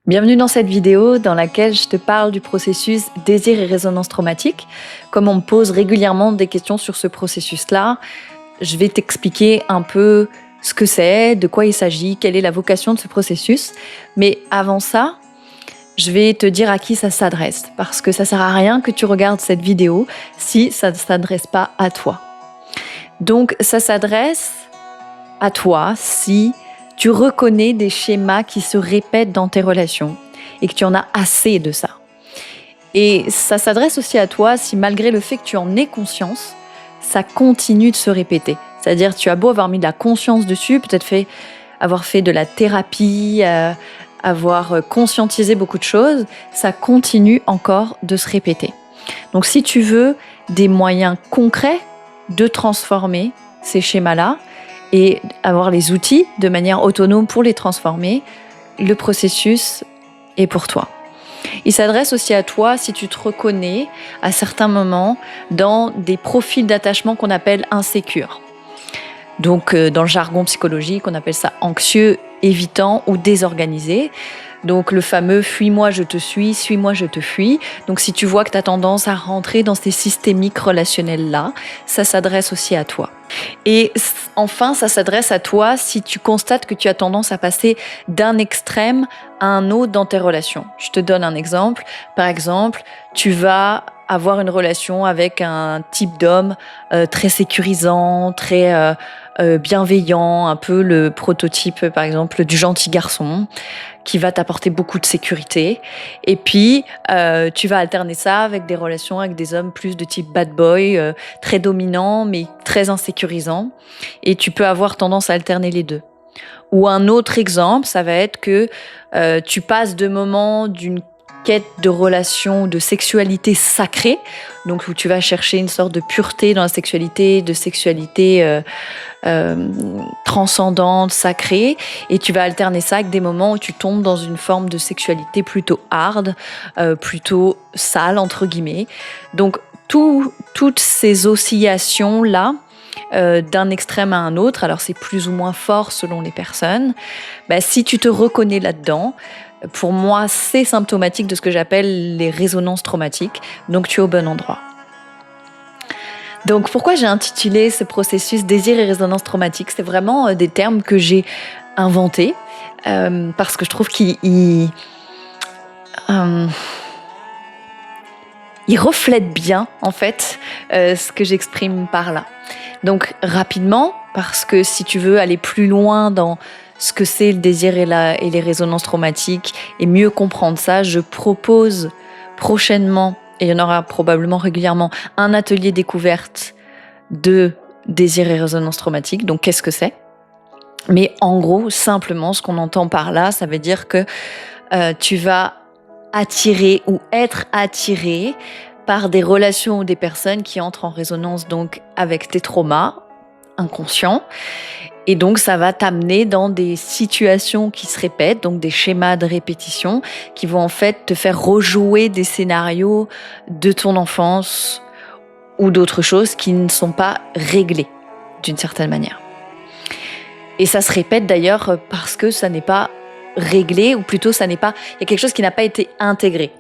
Bienvenue dans cette vidéo dans laquelle je te parle du processus désir et résonance traumatique. Comme on me pose régulièrement des questions sur ce processus-là, je vais t'expliquer un peu ce que c'est, de quoi il s'agit, quelle est la vocation de ce processus. Mais avant ça, je vais te dire à qui ça s'adresse, parce que ça sert à rien que tu regardes cette vidéo si ça ne s'adresse pas à toi. Donc ça s'adresse à toi si tu reconnais des schémas qui se répètent dans tes relations et que tu en as assez de ça. Et ça s'adresse aussi à toi si malgré le fait que tu en aies conscience, ça continue de se répéter. C'est-à-dire tu as beau avoir mis de la conscience dessus, peut-être avoir fait de la thérapie, avoir conscientisé beaucoup de choses, ça continue encore de se répéter. Donc si tu veux des moyens concrets de transformer ces schémas-là, et avoir les outils de manière autonome pour les transformer, le processus est pour toi. Il s'adresse aussi à toi si tu te reconnais à certains moments dans des profils d'attachement qu'on appelle insécures. Donc dans le jargon psychologique, on appelle ça anxieux, évitant ou désorganisé. Donc le fameux « fuis-moi, je te suis-moi, je te fuis ». Donc si tu vois que tu as tendance à rentrer dans ces systémiques relationnels-là, ça s'adresse aussi à toi. Et enfin, ça s'adresse à toi si tu constates que tu as tendance à passer d'un extrême à un autre dans tes relations. Je te donne un exemple. Par exemple, tu vas avoir une relation avec un type d'homme très sécurisant, très bienveillant, un peu le prototype, par exemple, du gentil garçon, qui va t'apporter beaucoup de sécurité. Et puis, tu vas alterner ça avec des relations avec des hommes plus de type bad boy, très dominants, mais très insécurisants. Et tu peux avoir tendance à alterner les deux. Ou un autre exemple, ça va être que tu passes de moments d'une quête de relation, de sexualité sacrée, donc où tu vas chercher une sorte de pureté dans la sexualité, de sexualité transcendante, sacrée, et tu vas alterner ça avec des moments où tu tombes dans une forme de sexualité plutôt hard, plutôt sale, entre guillemets. Donc toutes ces oscillations-là, d'un extrême à un autre, alors c'est plus ou moins fort selon les personnes, si tu te reconnais là-dedans, pour moi, c'est symptomatique de ce que j'appelle les résonances traumatiques, donc tu es au bon endroit. Donc pourquoi j'ai intitulé ce processus désir et résonance traumatique? C'est vraiment des termes que j'ai inventés, parce que je trouve qu'ils reflètent bien, en fait, ce que j'exprime par là. Donc rapidement, parce que si tu veux aller plus loin dans ce que c'est le désir et les résonances traumatiques et mieux comprendre ça, je propose prochainement, et il y en aura probablement régulièrement, un atelier découverte de désir et résonance traumatique. Donc qu'est-ce que c'est? Mais en gros, simplement, ce qu'on entend par là, ça veut dire que tu vas attirer ou être attiré par des relations ou des personnes qui entrent en résonance donc avec tes traumas inconscients. Et donc, ça va t'amener dans des situations qui se répètent, donc des schémas de répétition qui vont en fait te faire rejouer des scénarios de ton enfance ou d'autres choses qui ne sont pas réglées d'une certaine manière. Et ça se répète d'ailleurs parce que ça n'est pas réglé, ou plutôt il y a quelque chose qui n'a pas été intégré.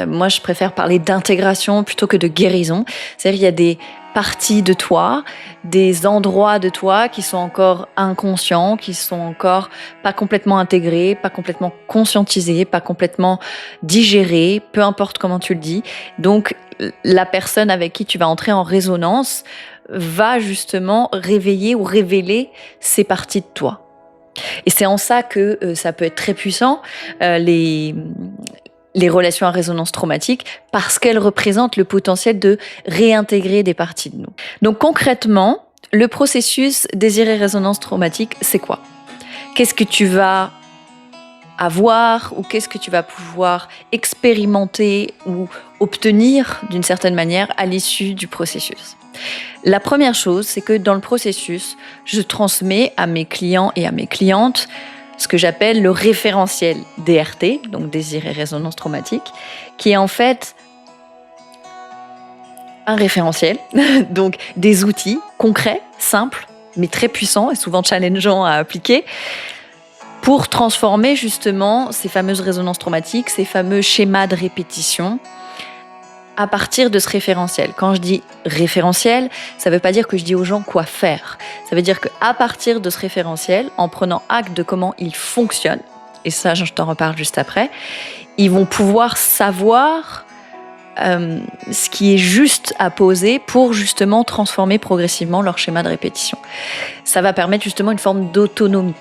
Moi, je préfère parler d'intégration plutôt que de guérison. C'est-à-dire qu'il y a des parties de toi, des endroits de toi qui sont encore inconscients, qui sont encore pas complètement intégrés, pas complètement conscientisés, pas complètement digérés, peu importe comment tu le dis. Donc, la personne avec qui tu vas entrer en résonance va justement réveiller ou révéler ces parties de toi. Et c'est en ça que ça peut être très puissant, les relations à résonance traumatique, parce qu'elles représentent le potentiel de réintégrer des parties de nous. Donc concrètement, le processus désir et résonance traumatique, c'est quoi? Qu'est-ce que tu vas avoir ou qu'est-ce que tu vas pouvoir expérimenter ou obtenir d'une certaine manière à l'issue du processus? La première chose, c'est que dans le processus, je transmets à mes clients et à mes clientes ce que j'appelle le référentiel DRT, donc désir et résonance traumatique, qui est en fait un référentiel, donc des outils concrets, simples, mais très puissants et souvent challengeants à appliquer, pour transformer justement ces fameuses résonances traumatiques, ces fameux schémas de répétition à partir de ce référentiel. Quand je dis référentiel, ça ne veut pas dire que je dis aux gens quoi faire. Ça veut dire qu'à partir de ce référentiel, en prenant acte de comment il fonctionne, et ça je t'en reparle juste après, ils vont pouvoir savoir ce qui est juste à poser pour justement transformer progressivement leur schéma de répétition. Ça va permettre justement une forme d'autonomie.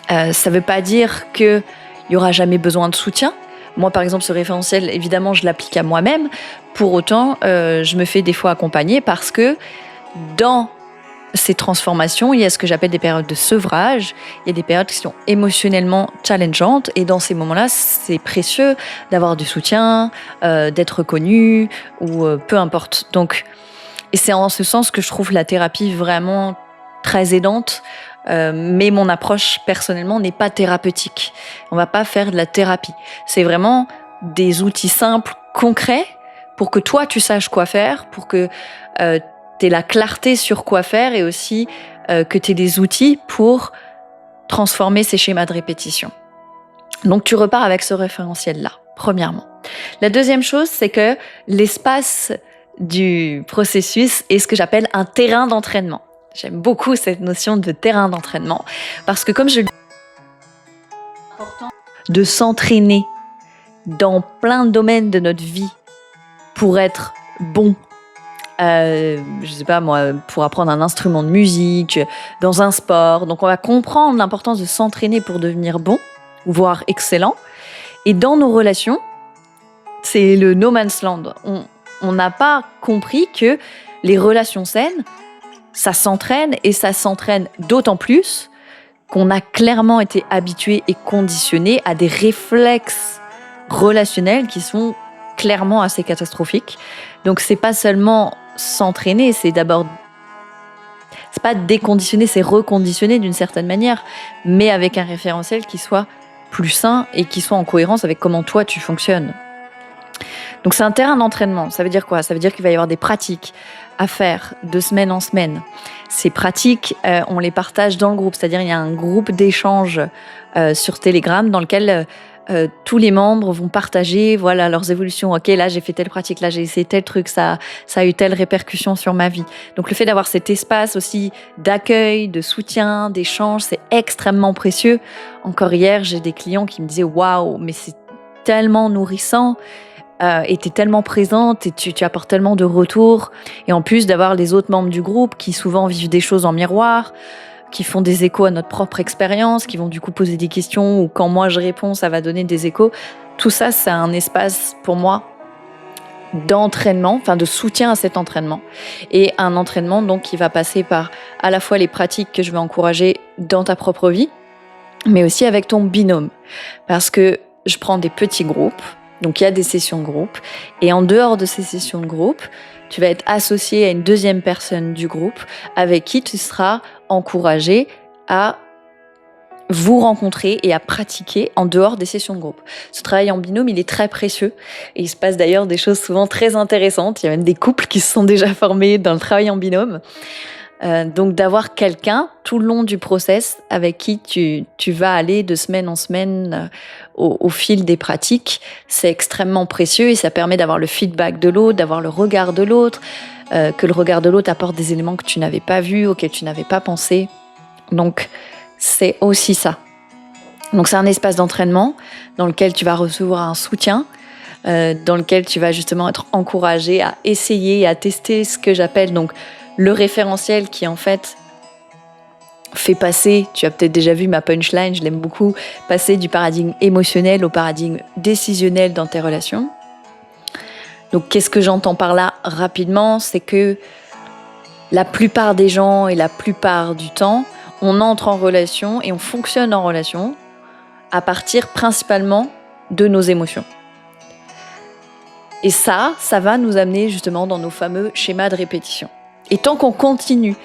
Ça ne veut pas dire qu'il n'y aura jamais besoin de soutien. Moi, par exemple, ce référentiel, évidemment, je l'applique à moi-même. Pour autant, je me fais des fois accompagner parce que dans ces transformations, il y a ce que j'appelle des périodes de sevrage. Il y a des périodes qui sont émotionnellement challengeantes. Et dans ces moments-là, c'est précieux d'avoir du soutien, d'être reconnu ou peu importe. Donc, et c'est en ce sens que je trouve la thérapie vraiment très aidante. Mais mon approche personnellement n'est pas thérapeutique. On va pas faire de la thérapie. C'est vraiment des outils simples, concrets, pour que toi tu saches quoi faire, pour que tu aies la clarté sur quoi faire et aussi que tu aies des outils pour transformer ces schémas de répétition. Donc tu repars avec ce référentiel-là, premièrement. La deuxième chose, c'est que l'espace du processus est ce que j'appelle un terrain d'entraînement. J'aime beaucoup cette notion de terrain d'entraînement parce que comme je le dis, c'est important de s'entraîner dans plein de domaines de notre vie pour être bon. Je sais pas moi, pour apprendre un instrument de musique, dans un sport. Donc on va comprendre l'importance de s'entraîner pour devenir bon, voire excellent. Et dans nos relations, c'est le no man's land. On n'a pas compris que les relations saines, ça s'entraîne et ça s'entraîne d'autant plus qu'on a clairement été habitué et conditionné à des réflexes relationnels qui sont clairement assez catastrophiques. Donc c'est pas seulement s'entraîner, c'est pas déconditionner, c'est reconditionner d'une certaine manière, mais avec un référentiel qui soit plus sain et qui soit en cohérence avec comment toi tu fonctionnes. Donc c'est un terrain d'entraînement. Ça veut dire quoi ? Ça veut dire qu'il va y avoir des pratiques à faire de semaine en semaine. Ces pratiques, on les partage dans le groupe, c'est-à-dire il y a un groupe d'échange sur Telegram dans lequel tous les membres vont partager voilà, leurs évolutions. Ok, là j'ai fait telle pratique, là j'ai essayé tel truc, ça a eu telle répercussion sur ma vie. Donc le fait d'avoir cet espace aussi d'accueil, de soutien, d'échange, c'est extrêmement précieux. Encore hier, j'ai des clients qui me disaient « Waouh, mais c'est tellement nourrissant !» et t'es tellement présente et tu apportes tellement de retours. Et en plus d'avoir les autres membres du groupe qui souvent vivent des choses en miroir, qui font des échos à notre propre expérience, qui vont du coup poser des questions ou quand moi je réponds, ça va donner des échos. Tout ça, c'est un espace pour moi d'entraînement, enfin de soutien à cet entraînement. Et un entraînement donc qui va passer par à la fois les pratiques que je vais encourager dans ta propre vie, mais aussi avec ton binôme. Parce que je prends des petits groupes. Donc il y a des sessions de groupe et en dehors de ces sessions de groupe, tu vas être associé à une deuxième personne du groupe avec qui tu seras encouragé à vous rencontrer et à pratiquer en dehors des sessions de groupe. Ce travail en binôme, il est très précieux et il se passe d'ailleurs des choses souvent très intéressantes. Il y a même des couples qui se sont déjà formés dans le travail en binôme. Donc d'avoir quelqu'un tout le long du process avec qui tu vas aller de semaine en semaine au fil des pratiques, c'est extrêmement précieux et ça permet d'avoir le feedback de l'autre, d'avoir le regard de l'autre, que le regard de l'autre apporte des éléments que tu n'avais pas vus, auxquels tu n'avais pas pensé. Donc c'est aussi ça. Donc c'est un espace d'entraînement dans lequel tu vas recevoir un soutien, dans lequel tu vas justement être encouragé à essayer, à tester ce que j'appelle donc le référentiel qui en fait fait passer, tu as peut-être déjà vu ma punchline, je l'aime beaucoup, passer du paradigme émotionnel au paradigme décisionnel dans tes relations. Donc qu'est-ce que j'entends par là rapidement ? C'est que la plupart des gens et la plupart du temps, on entre en relation et on fonctionne en relation à partir principalement de nos émotions. Et ça va nous amener justement dans nos fameux schémas de répétition. Et tant qu'on continue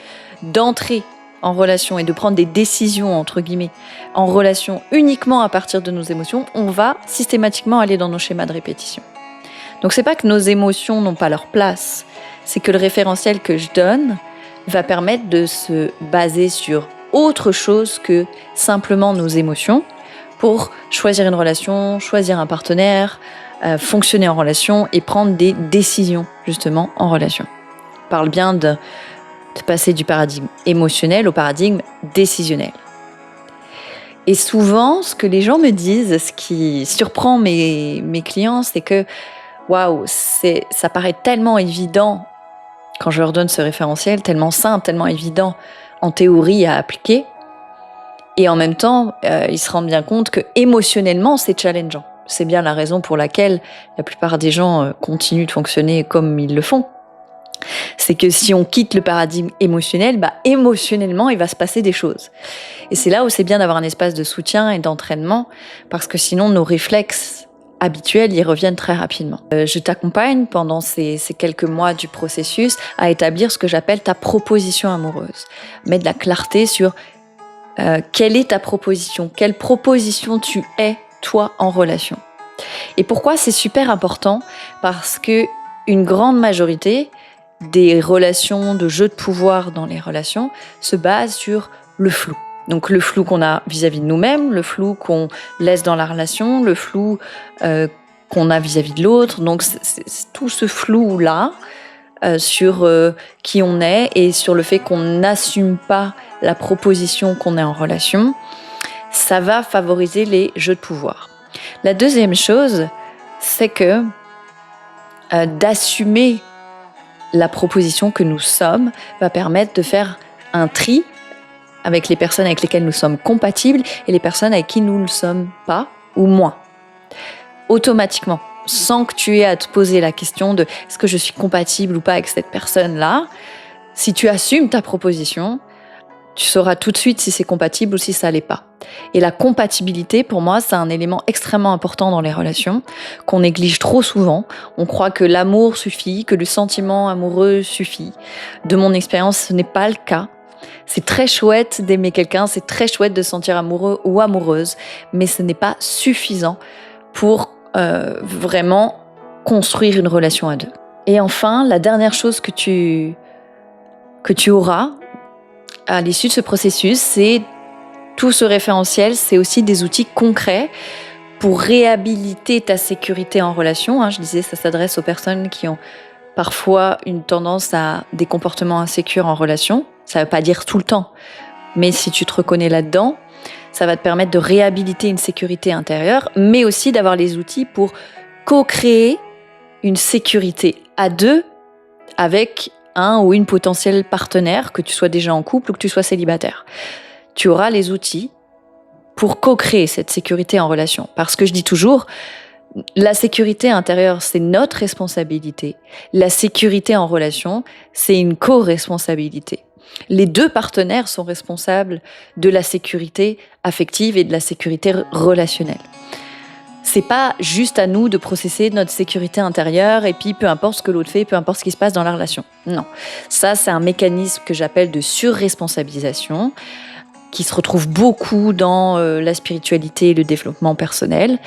d'entrer en relation et de prendre des décisions, entre guillemets, en relation uniquement à partir de nos émotions, on va systématiquement aller dans nos schémas de répétition. Donc c'est pas que nos émotions n'ont pas leur place, c'est que le référentiel que je donne va permettre de se baser sur autre chose que simplement nos émotions pour choisir une relation, choisir un partenaire, fonctionner en relation et prendre des décisions justement en relation. On parle bien de passer du paradigme émotionnel au paradigme décisionnel. Et souvent, ce que les gens me disent, ce qui surprend mes clients, c'est que waouh, ça paraît tellement évident quand je leur donne ce référentiel, tellement simple, tellement évident en théorie à appliquer. Et en même temps, ils se rendent bien compte que émotionnellement, c'est challengeant. C'est bien la raison pour laquelle la plupart des gens continuent de fonctionner comme ils le font. C'est que si on quitte le paradigme émotionnel, émotionnellement, il va se passer des choses. Et c'est là où c'est bien d'avoir un espace de soutien et d'entraînement, parce que sinon, nos réflexes habituels, ils reviennent très rapidement. Je t'accompagne pendant ces quelques mois du processus à établir ce que j'appelle ta proposition amoureuse. Mettre de la clarté sur quelle est ta proposition, quelle proposition tu es, toi, en relation. Et pourquoi c'est super important? Parce que une grande majorité des relations, de jeux de pouvoir dans les relations, se basent sur le flou. Donc le flou qu'on a vis-à-vis de nous-mêmes, le flou qu'on laisse dans la relation, le flou qu'on a vis-à-vis de l'autre. Donc c'est tout ce flou-là sur qui on est et sur le fait qu'on n'assume pas la proposition qu'on est en relation, ça va favoriser les jeux de pouvoir. La deuxième chose, c'est que d'assumer la proposition que nous sommes va permettre de faire un tri avec les personnes avec lesquelles nous sommes compatibles et les personnes avec qui nous ne le sommes pas ou moins. Automatiquement, sans que tu aies à te poser la question de est-ce que je suis compatible ou pas avec cette personne-là, si tu assumes ta proposition, tu sauras tout de suite si c'est compatible ou si ça l'est pas. Et la compatibilité, pour moi, c'est un élément extrêmement important dans les relations, qu'on néglige trop souvent. On croit que l'amour suffit, que le sentiment amoureux suffit. De mon expérience, ce n'est pas le cas. C'est très chouette d'aimer quelqu'un, c'est très chouette de se sentir amoureux ou amoureuse, mais ce n'est pas suffisant pour vraiment construire une relation à deux. Et enfin, la dernière chose que tu auras à l'issue de ce processus, c'est tout ce référentiel, c'est aussi des outils concrets pour réhabiliter ta sécurité en relation. Je disais, ça s'adresse aux personnes qui ont parfois une tendance à des comportements insécures en relation. Ça ne veut pas dire tout le temps, mais si tu te reconnais là-dedans, ça va te permettre de réhabiliter une sécurité intérieure, mais aussi d'avoir les outils pour co-créer une sécurité à deux avec un ou une potentielle partenaire, que tu sois déjà en couple ou que tu sois célibataire. Tu auras les outils pour co-créer cette sécurité en relation. Parce que je dis toujours, la sécurité intérieure, c'est notre responsabilité. La sécurité en relation, c'est une co-responsabilité. Les deux partenaires sont responsables de la sécurité affective et de la sécurité relationnelle. C'est pas juste à nous de processer notre sécurité intérieure et puis peu importe ce que l'autre fait, peu importe ce qui se passe dans la relation. Non. Ça, c'est un mécanisme que j'appelle de surresponsabilisation qui se retrouve beaucoup dans la spiritualité et le développement personnel,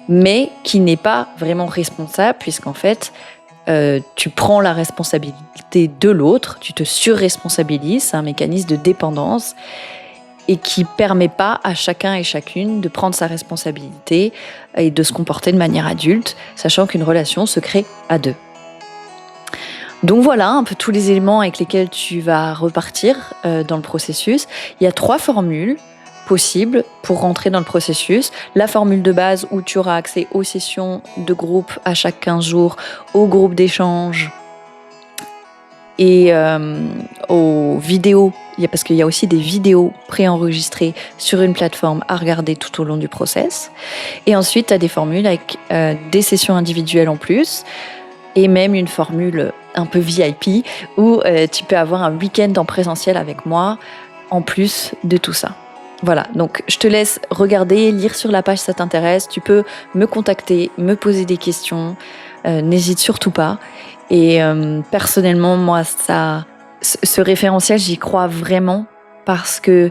mais qui n'est pas vraiment responsable puisqu'en fait, tu prends la responsabilité de l'autre, tu te surresponsabilises, c'est un mécanisme de dépendance et qui permet pas à chacun et chacune de prendre sa responsabilité et de se comporter de manière adulte, sachant qu'une relation se crée à deux. Donc voilà un peu tous les éléments avec lesquels tu vas repartir dans le processus. Il y a 3 formules possibles pour rentrer dans le processus. La formule de base où tu auras accès aux sessions de groupe à chaque 15 jours, aux groupes d'échange et aux vidéos. Parce qu'il y a aussi des vidéos préenregistrées sur une plateforme à regarder tout au long du process. Et ensuite, tu as des formules avec des sessions individuelles en plus et même une formule un peu VIP où tu peux avoir un week-end en présentiel avec moi en plus de tout ça. Voilà, donc je te laisse regarder, lire sur la page si ça t'intéresse. Tu peux me contacter, me poser des questions, n'hésite surtout pas. Et personnellement, moi, ce référentiel, j'y crois vraiment parce que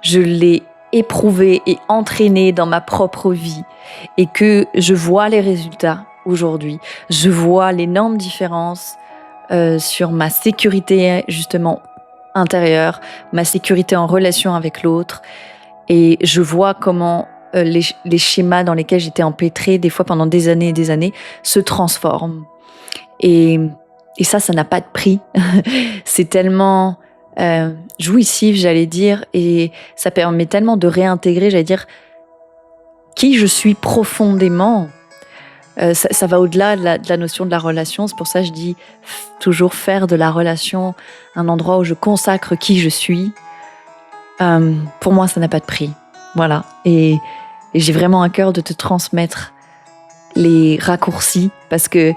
je l'ai éprouvé et entraîné dans ma propre vie et que je vois les résultats aujourd'hui. Je vois l'énorme différence sur ma sécurité justement intérieure, ma sécurité en relation avec l'autre. Et je vois comment les schémas dans lesquels j'étais empêtrée, des fois pendant des années et des années, se transforment. Et ça n'a pas de prix. C'est tellement jouissif, j'allais dire, et ça permet tellement de réintégrer, j'allais dire, qui je suis profondément. Ça va au-delà de la notion de la relation. C'est pour ça que je dis toujours faire de la relation un endroit où je consacre qui je suis. Pour moi, ça n'a pas de prix. Voilà. Et j'ai vraiment à cœur de te transmettre les raccourcis, parce que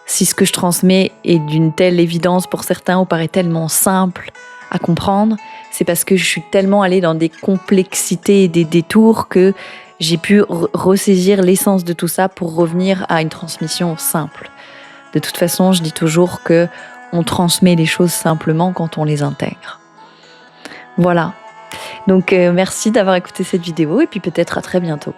si ce que je transmets est d'une telle évidence pour certains ou paraît tellement simple à comprendre, c'est parce que je suis tellement allée dans des complexités et des détours que j'ai pu ressaisir l'essence de tout ça pour revenir à une transmission simple. De toute façon, je dis toujours que on transmet les choses simplement quand on les intègre. Voilà. Donc merci d'avoir écouté cette vidéo et puis peut-être à très bientôt.